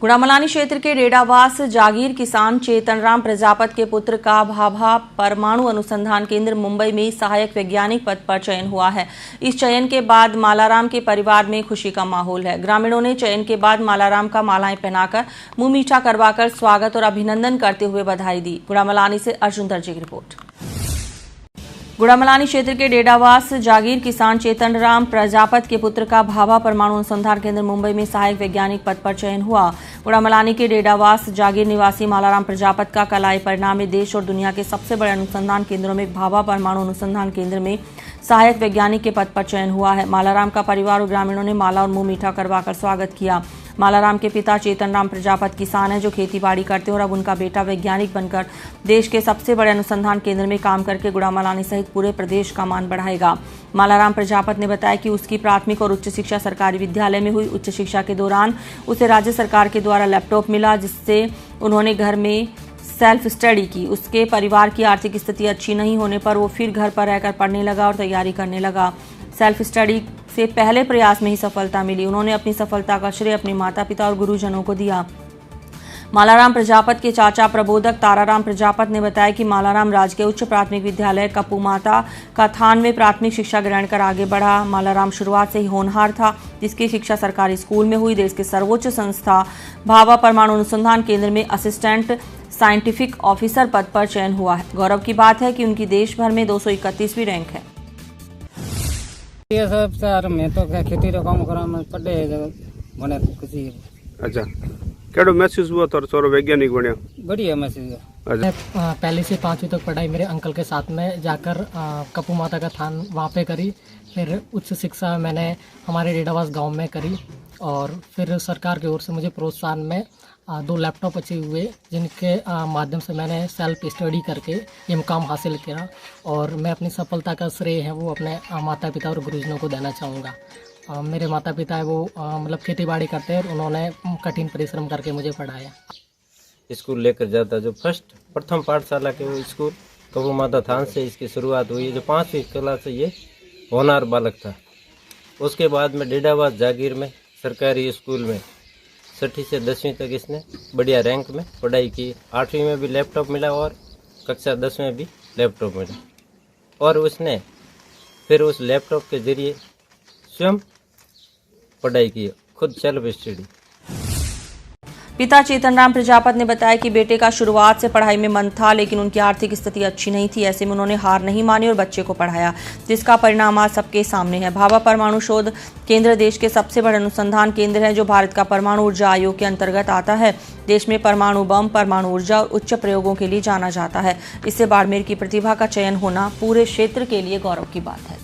गुड़ामलानी क्षेत्र के डेडावास जागीर किसान चेतनराम प्रजापत के पुत्र का भाभा परमाणु अनुसंधान केंद्र मुंबई में सहायक वैज्ञानिक पद पर चयन हुआ है। इस चयन के बाद मालाराम के परिवार में खुशी का माहौल है। ग्रामीणों ने चयन के बाद मालाराम का मालाएं पहनाकर मुंह मीठा करवाकर स्वागत और अभिनंदन करते हुए बधाई दी। गुड़ामलानी से अर्जुन दर्जी की रिपोर्ट। गुड़ामलानी क्षेत्र के डेडावास जागीर किसान चेतनराम प्रजापत के पुत्र का भाभा परमाणु अनुसंधान केंद्र मुंबई में सहायक वैज्ञानिक पद पर चयन हुआ। गुड़ामलानी के डेडावास जागीर निवासी मालाराम प्रजापत का कल आए परिणाम में देश और दुनिया के सबसे बड़े अनुसंधान केंद्रों में भाभा परमाणु अनुसंधान केंद्र में सहायक वैज्ञानिक के पद पर चयन हुआ है। मालाराम का परिवार और ग्रामीणों ने माला और मुंह मीठा करवाकर स्वागत किया। मालाराम के पिता चेतनराम प्रजापत किसान हैं जो खेती बाड़ी करते हैं और अब उनका बेटा वैज्ञानिक बनकर देश के सबसे बड़े अनुसंधान केंद्र में काम करके गुड़ामलानी सहित पूरे प्रदेश का मान बढ़ाएगा। मालाराम प्रजापत ने बताया कि उसकी प्राथमिक और उच्च शिक्षा सरकारी विद्यालय में हुई। उच्च शिक्षा के दौरान उसे राज्य सरकार के द्वारा लैपटॉप मिला, जिससे उन्होंने घर में सेल्फ स्टडी की। उसके परिवार की आर्थिक स्थिति अच्छी नहीं होने पर वो फिर घर पर रहकर पढ़ने लगा और तैयारी करने लगा। सेल्फ स्टडी से पहले प्रयास में ही सफलता मिली। उन्होंने अपनी सफलता का श्रेय अपने माता पिता और गुरुजनों को दिया। मालाराम प्रजापत के चाचा प्रबोधक ताराराम प्रजापत ने बताया कि मालाराम राजकीय उच्च प्राथमिक विद्यालय कपूमाता का थान में प्राथमिक शिक्षा ग्रहण कर आगे बढ़ा। मालाराम शुरुआत से ही होनहार था, जिसकी शिक्षा सरकारी स्कूल में हुई। देश के सर्वोच्च संस्था भाभा परमाणु अनुसंधान केंद्र में असिस्टेंट साइंटिफिक ऑफिसर पद पर चयन हुआ है। गौरव की बात है कि उनकी देश भर में 231वीं रैंक है। ये सब सर मैं तो खेती रो काम करा में पढ़े बने खुशी। अच्छा, केड़ो महसूस हुआ तो छोरो वैज्ञानिक बन्या? बढ़िया महसूस हुआ। अच्छा, पहले से 5वीं तक पढ़ाई मेरे अंकल के साथ में जाकर कपू माता का थान वहाँ पे करी। फिर उच्च शिक्षा मैंने हमारे डेडावास गांव में करी और फिर सरकार की ओर से मुझे प्रोत्साहन में 2 लैपटॉप अचीव हुए, जिनके माध्यम से मैंने सेल्फ स्टडी करके ये मुकाम हासिल किया। और मैं अपनी सफलता का श्रेय है वो अपने माता पिता और गुरुजनों को देना चाहूँगा। मेरे माता पिता है वो मतलब खेती बाड़ी करते हैं और उन्होंने कठिन परिश्रम करके मुझे पढ़ाया। स्कूल लेकर जाता जो प्रथम पाठशाला के वो स्कूल कपू माता थान से इसकी शुरुआत हुई। जो 5वीं क्लास से ये होनहार बालक था। उसके बाद में डेडावास जागीर में सरकारी स्कूल में 6ठी से 10वीं तक इसने बढ़िया रैंक में पढ़ाई की। 8वीं में भी लैपटॉप मिला और कक्षा 10 में भी लैपटॉप मिला। और उसने फिर उस लैपटॉप के जरिए स्वयं पढ़ाई की, खुद सेल्फ स्टडी। पिता चेतनराम प्रजापत ने बताया कि बेटे का शुरुआत से पढ़ाई में मन था, लेकिन उनकी आर्थिक स्थिति अच्छी नहीं थी। ऐसे में उन्होंने हार नहीं मानी और बच्चे को पढ़ाया, जिसका परिणाम आज सबके सामने है। भाभा परमाणु शोध केंद्र देश के सबसे बड़े अनुसंधान केंद्र है, जो भारत का परमाणु ऊर्जा आयोग के अंतर्गत आता है। देश में परमाणु बम, परमाणु ऊर्जा और उच्च प्रयोगों के लिए जाना जाता है। इससे बाड़मेर की प्रतिभा का चयन होना पूरे क्षेत्र के लिए गौरव की बात है।